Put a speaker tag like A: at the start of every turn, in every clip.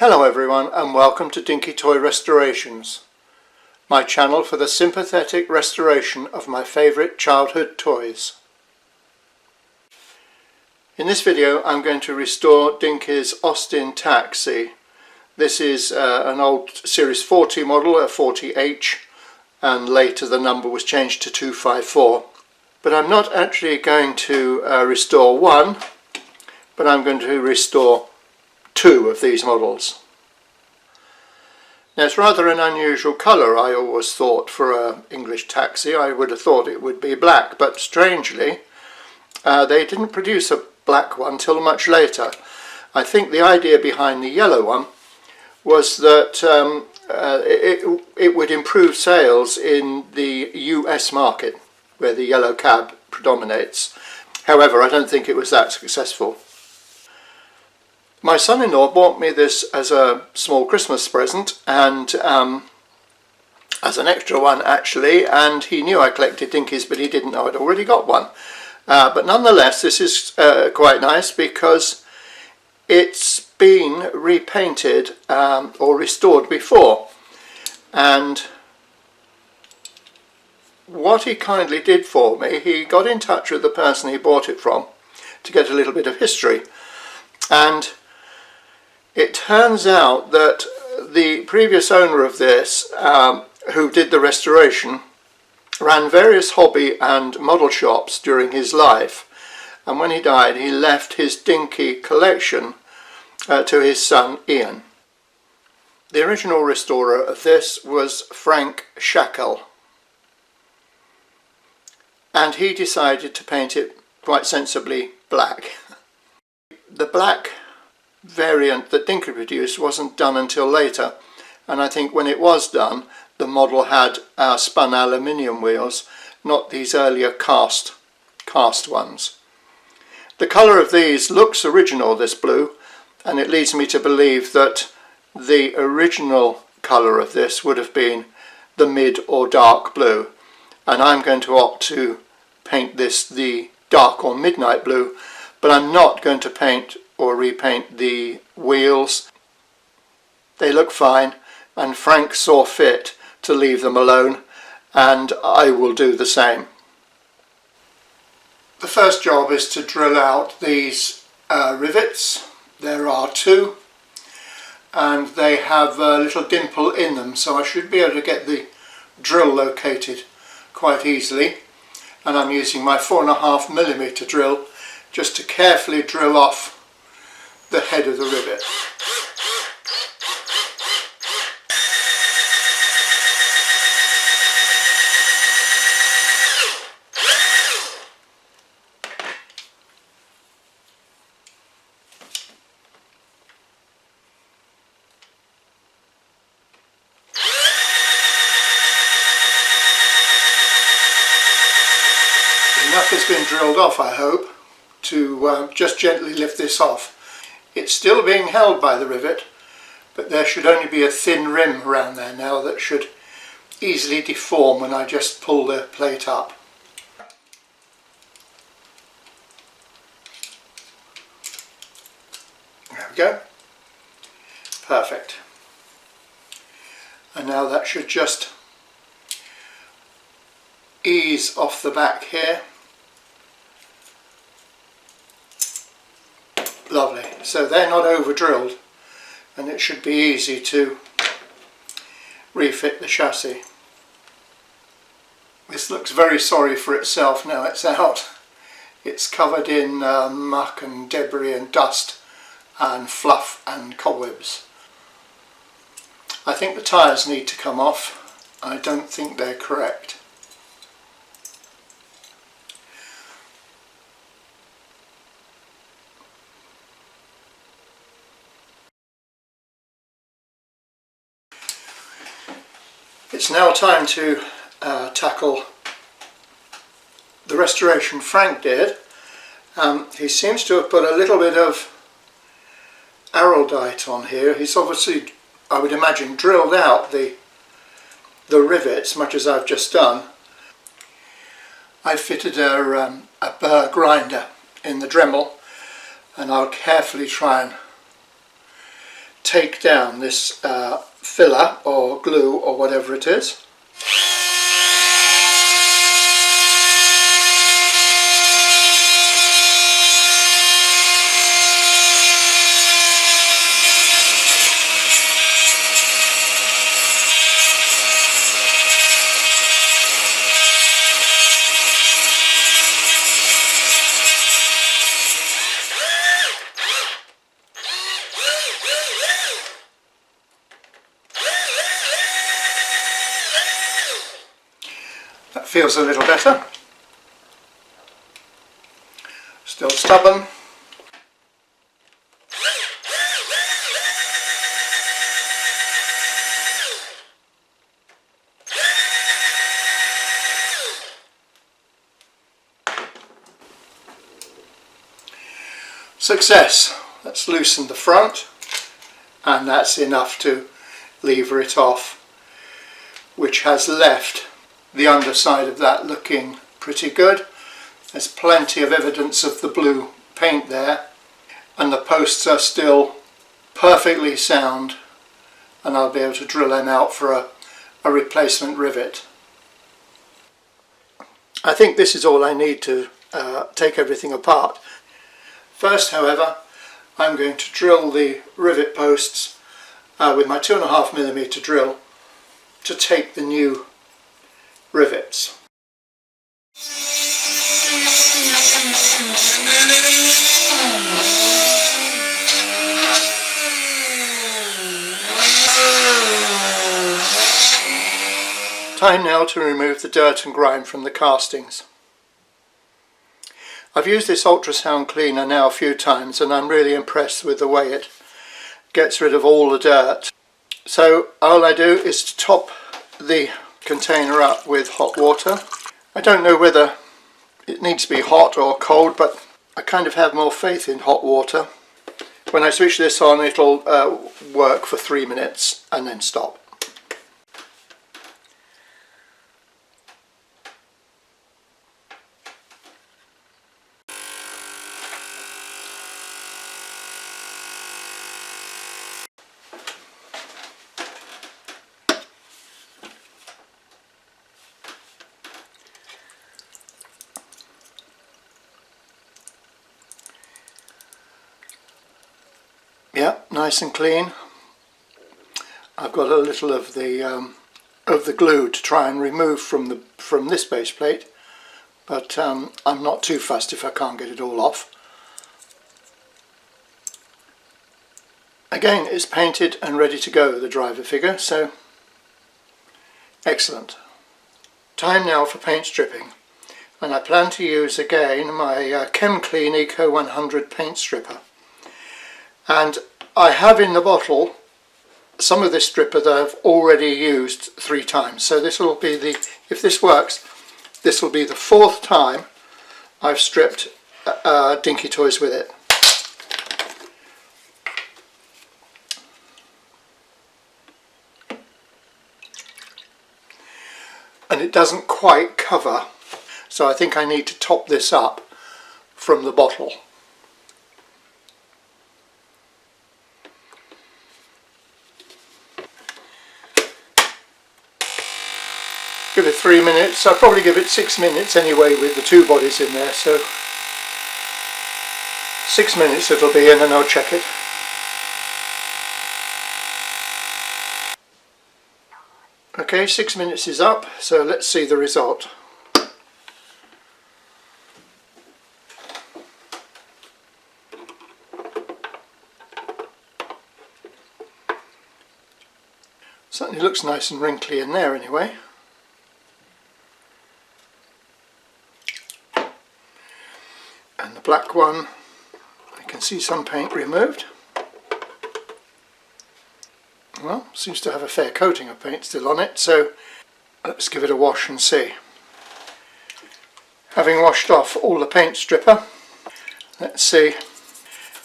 A: Hello everyone and welcome to Dinky Toy Restorations, my channel for the sympathetic restoration of my favourite childhood toys. In this video I'm going to restore Dinky's Austin Taxi. This is an old Series 40 model, a 40H, and later the number was changed to 254. But I'm not actually going to restore one, but I'm going to restore two of these models. Now it's rather an unusual colour, I always thought, for an English taxi. I would have thought it would be black, but strangely they didn't produce a black one till much later. I think the idea behind the yellow one was that it would improve sales in the US market, where the yellow cab predominates. However, I don't think it was that successful. My son-in-law bought me this as a small Christmas present, and as an extra one actually, and he knew I collected Dinkies, but he didn't know I'd already got one. But nonetheless, this is quite nice because it's been repainted or restored before. And what he kindly did for me, he got in touch with the person he bought it from to get a little bit of history. And it turns out that the previous owner of this, who did the restoration, ran various hobby and model shops during his life, and when he died he left his Dinky collection to his son Ian. The original restorer of this was Frank Shackle, and he decided to paint it quite sensibly black. The black variant that Dinky produced wasn't done until later, and I think when it was done the model had spun aluminium wheels, not these earlier cast ones. The colour of these looks original, this blue, and it leads me to believe that the original colour of this would have been the mid or dark blue, and I'm going to opt to paint this the dark or midnight blue, but I'm not going to paint or repaint the wheels. They look fine, and Frank saw fit to leave them alone, and I will do the same. The first job is to drill out these rivets. There are two, and they have a little dimple in them, so I should be able to get the drill located quite easily. And I'm using my 4.5mm drill just to carefully drill off the head of the rivet. Enough has been drilled off, I hope, to just gently lift this off. It's still being held by the rivet, but there should only be a thin rim around there now that should easily deform when I just pull the plate up. There we go. Perfect. And now that should just ease off the back here. Lovely. So they're not over drilled, and it should be easy to refit the chassis. This looks very sorry for itself now it's out. It's covered in muck and debris and dust and fluff and cobwebs. I think the tyres need to come off. I don't think they're correct. It's now time to tackle the restoration Frank did. He seems to have put a little bit of araldite on here. He's obviously, I would imagine, drilled out the rivets much as I've just done. I fitted a burr grinder in the Dremel, and I'll carefully try and take down this filler or glue or whatever it is. That feels a little better. Still stubborn. Success! Let's loosen the front, and that's enough to lever it off, which has left the underside of that looking pretty good. There's plenty of evidence of the blue paint there, and the posts are still perfectly sound, and I'll be able to drill them out for a replacement rivet. I think this is all I need to take everything apart. First, however, I'm going to drill the rivet posts with my 2.5mm drill to take the new rivets. Time now to remove the dirt and grime from the castings. I've used this ultrasound cleaner now a few times, and I'm really impressed with the way it gets rid of all the dirt. So all I do is to top the container up with hot water. I don't know whether it needs to be hot or cold, but I kind of have more faith in hot water. When I switch this on, it'll work for 3 minutes and then stop. Yeah, nice and clean. I've got a little of the glue to try and remove from this base plate, but I'm not too fussed if I can't get it all off. Again, it's painted and ready to go, the driver figure, so excellent. Time now for paint stripping, and I plan to use again my Chem Clean Eco 100 paint stripper. And I have in the bottle some of this stripper that I've already used 3 times. So this will be if this works, this will be the 4th time I've stripped Dinky toys with it. And it doesn't quite cover, so I think I need to top this up from the bottle. Give it 3 minutes. I'll probably give it 6 minutes anyway with the 2 bodies in there, so 6 minutes it'll be, and then I'll check it. Okay, 6 minutes is up, so let's see the result. Certainly looks nice and wrinkly in there anyway. And the black one, I can see some paint removed. Well, seems to have a fair coating of paint still on it, so let's give it a wash and see. Having washed off all the paint stripper, let's see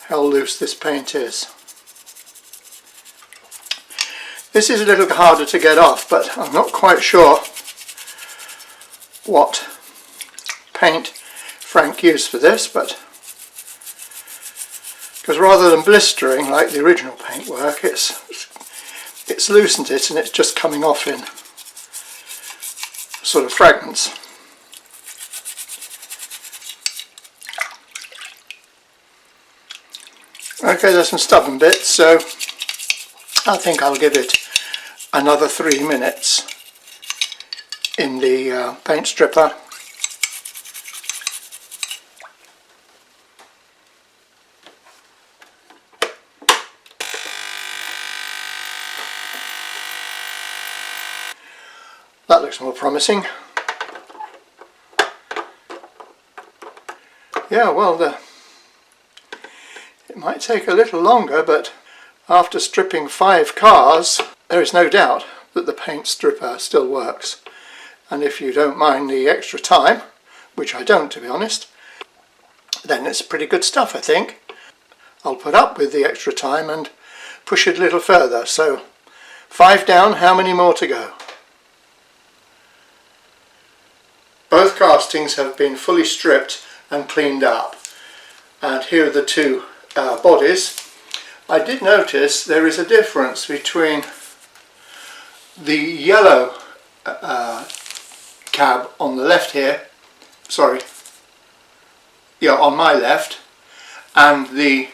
A: how loose this paint is. This is a little harder to get off, but I'm not quite sure what paint Frank used for this, but because rather than blistering like the original paintwork, it's loosened it and it's just coming off in sort of fragments. Okay, there's some stubborn bits, so I think I'll give it another 3 minutes in the paint stripper. That looks more promising. Yeah, well, it might take a little longer, but after stripping 5 cars, there is no doubt that the paint stripper still works. And if you don't mind the extra time, which I don't to be honest, then it's pretty good stuff, I think. I'll put up with the extra time and push it a little further. So 5 down, how many more to go? Both castings have been fully stripped and cleaned up, and here are the 2 bodies. I did notice there is a difference between the yellow cab on the left here, on my left, and the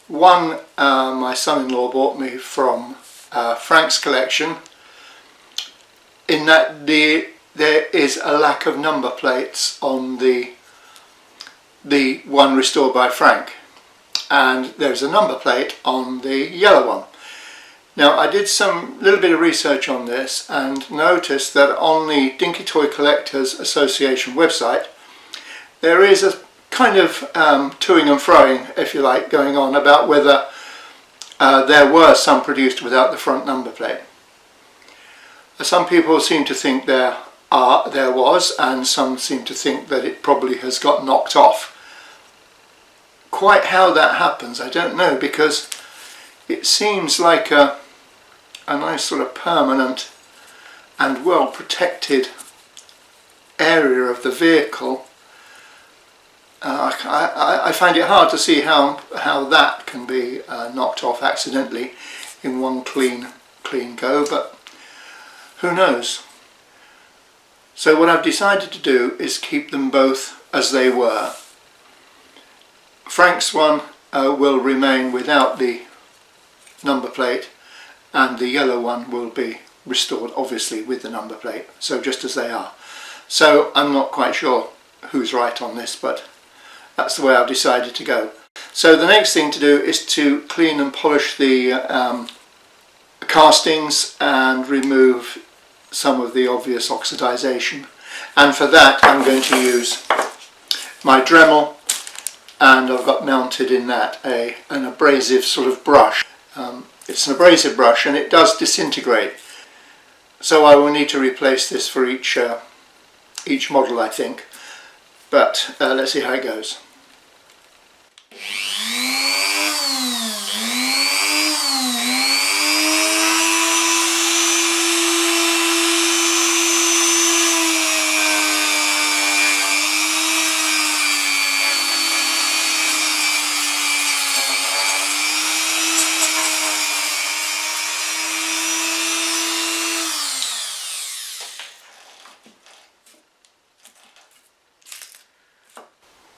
A: one my son-in-law bought me from Frank's collection, in that there is a lack of number plates on the one restored by Frank, and there's a number plate on the yellow one. Now, I did some little bit of research on this and noticed that on the Dinky Toy Collectors Association website there is a kind of toing and froing, if you like, going on about whether there were some produced without the front number plate. Some people seem to think there was, and some seem to think that it probably has got knocked off. Quite how that happens I don't know, because it seems like a nice sort of permanent and well protected area of the vehicle. I find it hard to see how that can be knocked off accidentally in one clean go, but who knows. So what I've decided to do is keep them both as they were. Frank's one will remain without the number plate, and the yellow one will be restored obviously with the number plate, so just as they are. So I'm not quite sure who's right on this, but that's the way I've decided to go. So the next thing to do is to clean and polish the castings and remove some of the obvious oxidization, and for that I'm going to use my Dremel, and I've got mounted in that an abrasive sort of brush. It's an abrasive brush and it does disintegrate, so I will need to replace this for each model, I think, but let's see how it goes.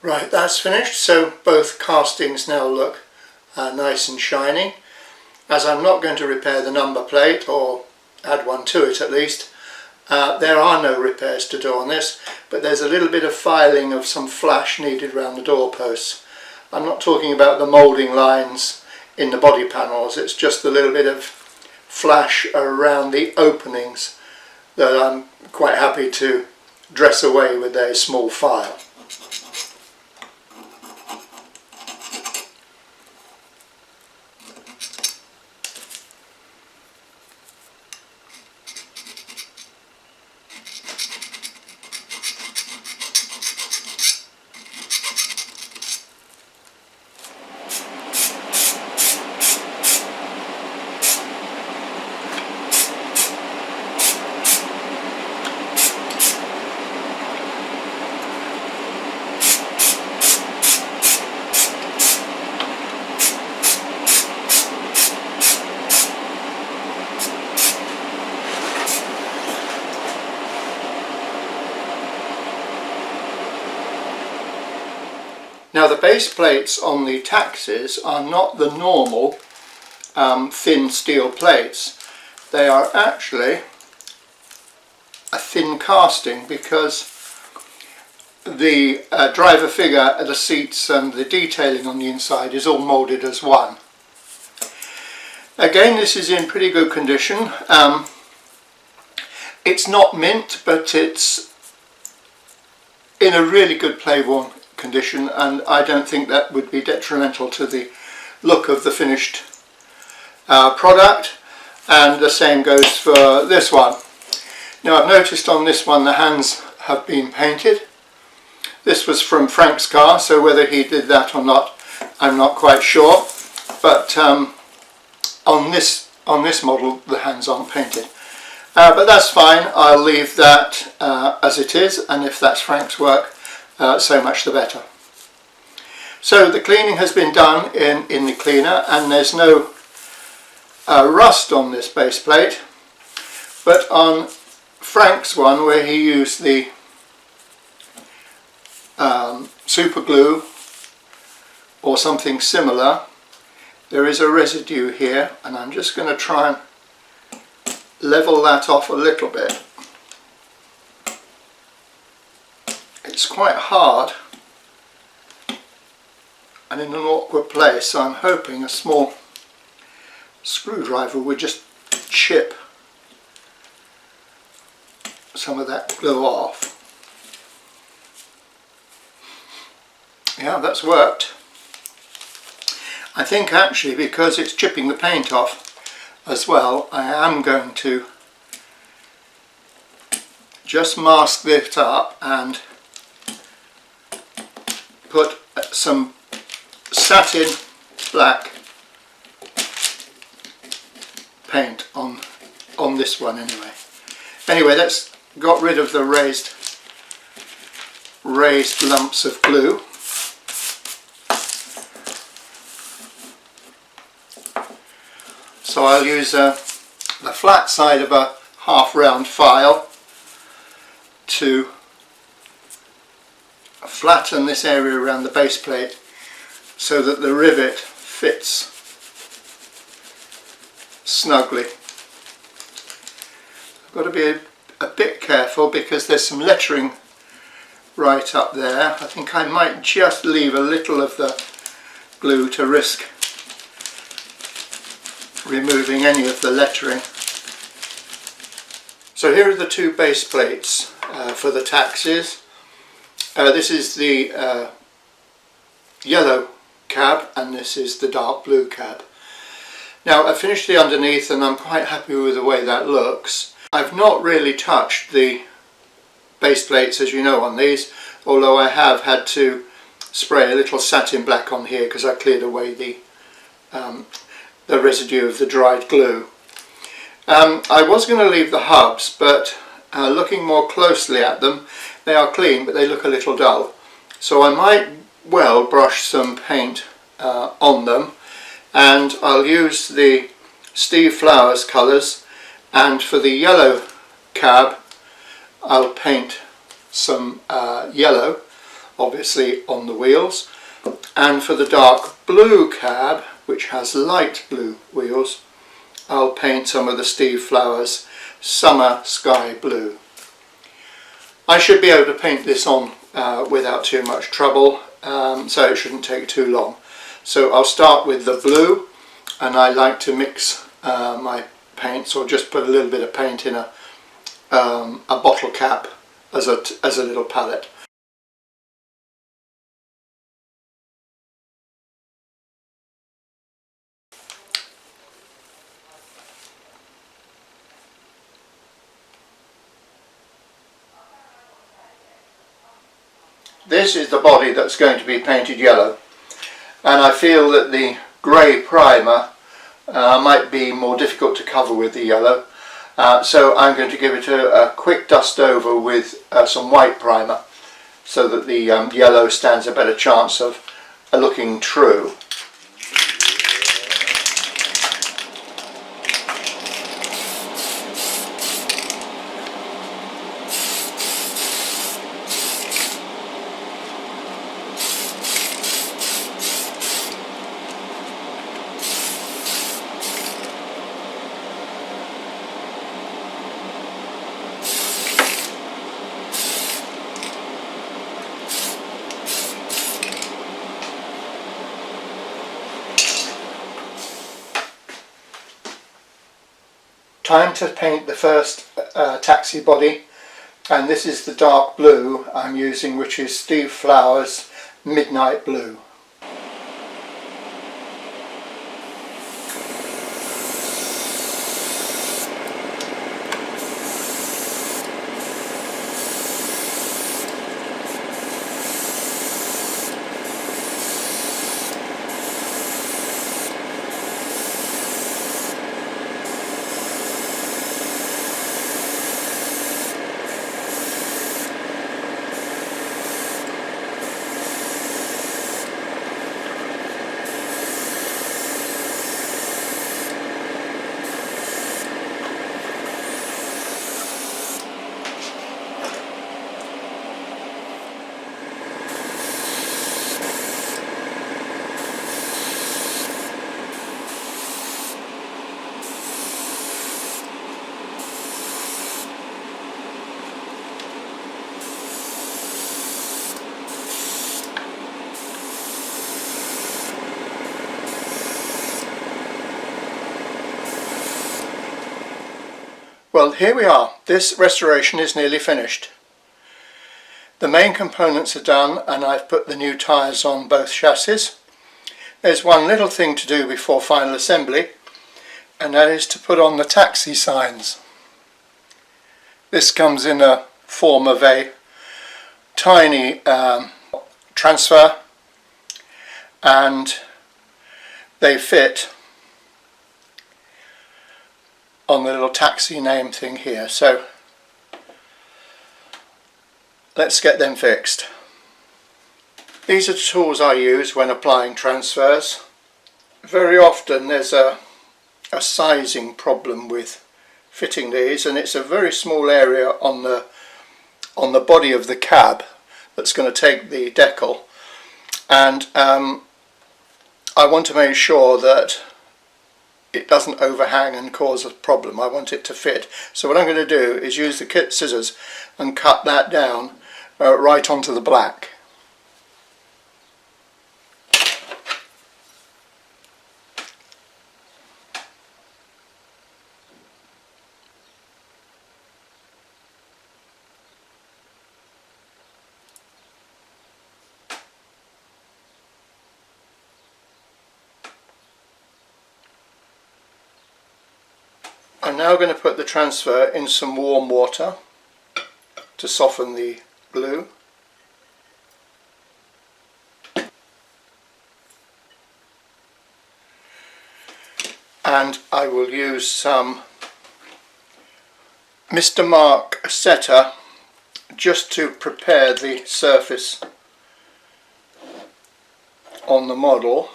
A: Right, that's finished, so both castings now look nice and shiny. As I'm not going to repair the number plate, or add one to it at least, there are no repairs to do on this, but there's a little bit of filing of some flash needed around the doorposts. I'm not talking about the moulding lines in the body panels, it's just a little bit of flash around the openings that I'm quite happy to dress away with a small file. Now the base plates on the taxis are not the normal thin steel plates. They are actually a thin casting because the driver figure, the seats and the detailing on the inside is all moulded as one. Again, this is in pretty good condition. It's not mint, but it's in a really good play-worn condition, and I don't think that would be detrimental to the look of the finished product. And the same goes for this one. Now I've noticed on this one the hands have been painted. This was from Frank's car, so whether he did that or not I'm not quite sure, but on this model the hands aren't painted. But that's fine, I'll leave that as it is, and if that's Frank's work, so much the better. So the cleaning has been done in the cleaner, and there's no rust on this base plate, but on Frank's one, where he used the super glue or something similar, there is a residue here, and I'm just going to try and level that off a little bit. It's quite hard and in an awkward place, so I'm hoping a small screwdriver would just chip some of that glue off. Yeah, that's worked. I think actually, because it's chipping the paint off as well, I am going to just mask this up and put some satin black paint on this one anyway. Anyway, that's got rid of the raised lumps of glue. So I'll use the flat side of a half round file to flatten this area around the base plate so that the rivet fits snugly. I've got to be a bit careful because there's some lettering right up there. I think I might just leave a little of the glue to risk removing any of the lettering. So here are the two base plates for the taxis. This is the yellow cab and this is the dark blue cab. Now I finished the underneath and I'm quite happy with the way that looks. I've not really touched the base plates, as you know, on these, although I have had to spray a little satin black on here because I cleared away the residue of the dried glue. I was going to leave the hubs, but looking more closely at them, they are clean but they look a little dull, so I might well brush some paint on them, and I'll use the Steve Flowers colours, and for the yellow cab I'll paint some yellow obviously on the wheels, and for the dark blue cab, which has light blue wheels, I'll paint some of the Steve Flowers Summer Sky Blue. I should be able to paint this on without too much trouble, so it shouldn't take too long. So I'll start with the blue, and I like to mix my paints, or just put a little bit of paint in a bottle cap as a little palette. This is the body that's going to be painted yellow, and I feel that the grey primer might be more difficult to cover with the yellow, so I'm going to give it a quick dust over with some white primer so that the yellow stands a better chance of looking true. Time to paint the first taxi body, and this is the dark blue I'm using, which is Steve Flowers Midnight Blue. Well, here we are. This restoration is nearly finished. The main components are done, and I've put the new tyres on both chassis. There's one little thing to do before final assembly, and that is to put on the taxi signs. This comes in a form of a tiny transfer, and they fit on the little taxi name thing here. So let's get them fixed. These are the tools I use when applying transfers. Very often there's a sizing problem with fitting these, and it's a very small area on the body of the cab that's going to take the decal, and I want to make sure that it doesn't overhang and cause a problem. I want it to fit. So what I'm going to do is use the kit scissors and cut that down right onto the black. I'm now going to put the transfer in some warm water to soften the glue. And I will use some Mr. Mark setter just to prepare the surface on the model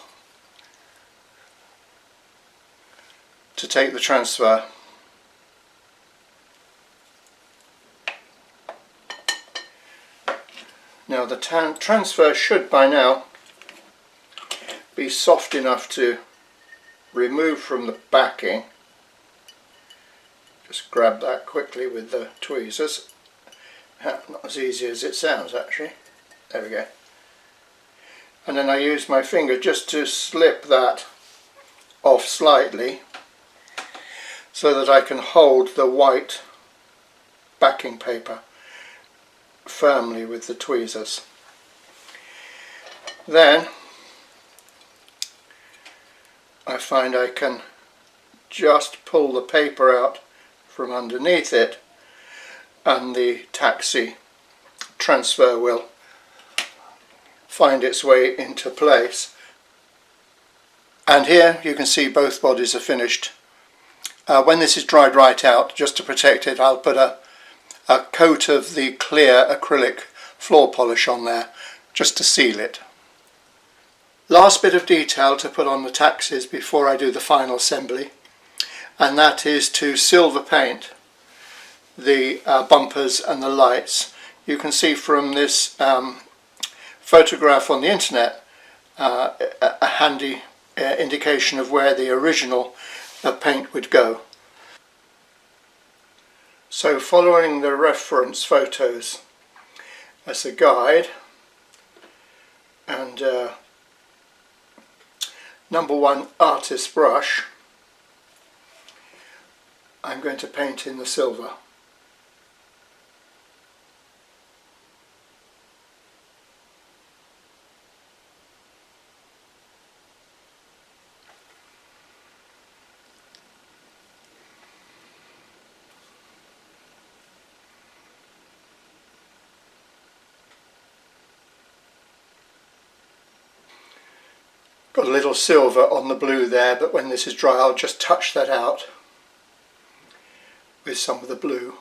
A: to take the transfer. Now the transfer should by now be soft enough to remove from the backing. Just grab that quickly with the tweezers. Not as easy as it sounds actually. There we go. And then I use my finger just to slip that off slightly so that I can hold the white backing paper firmly with the tweezers. Then I find I can just pull the paper out from underneath it, and the taxi transfer will find its way into place. And here you can see both bodies are finished. When this is dried right out, just to protect it, I'll put a coat of the clear acrylic floor polish on there just to seal it. Last bit of detail to put on the taxis before I do the final assembly, and that is to silver paint the bumpers and the lights. You can see from this photograph on the internet a handy indication of where the original paint would go. So following the reference photos as a guide, and #1 artist brush, I'm going to paint in the silver. Got a little silver on the blue there, but when this is dry I'll just touch that out with some of the blue.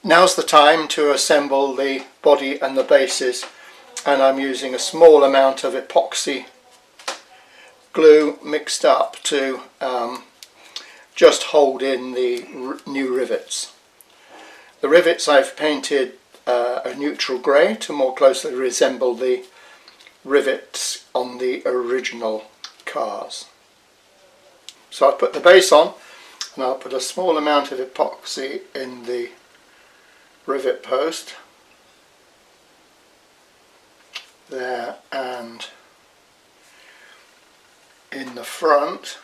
A: Now's the time to assemble the body and the bases, and I'm using a small amount of epoxy glue mixed up to just hold in the new rivets. The rivets I've painted a neutral grey to more closely resemble the rivets on the original cars. So I'll put the base on, and I'll put a small amount of epoxy in the rivet post there and in the front,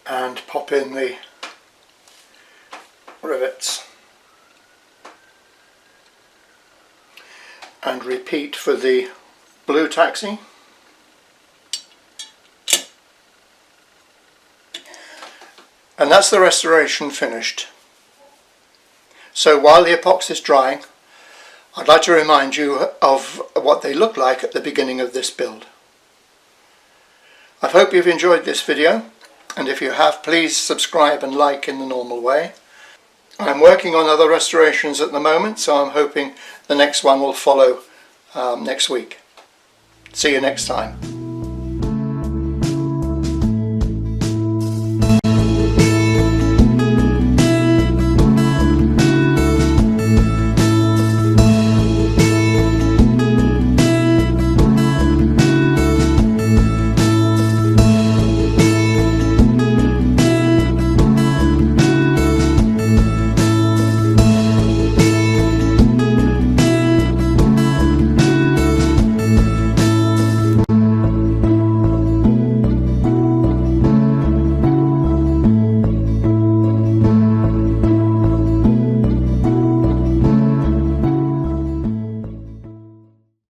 A: and pop in the rivets and repeat for the blue taxi. And that's the restoration finished. So while the epoxy is drying, I'd like to remind you of what they look like at the beginning of this build. I hope you've enjoyed this video, and if you have, please subscribe and like in the normal way. I'm working on other restorations at the moment, so I'm hoping the next one will follow next week. See you next time.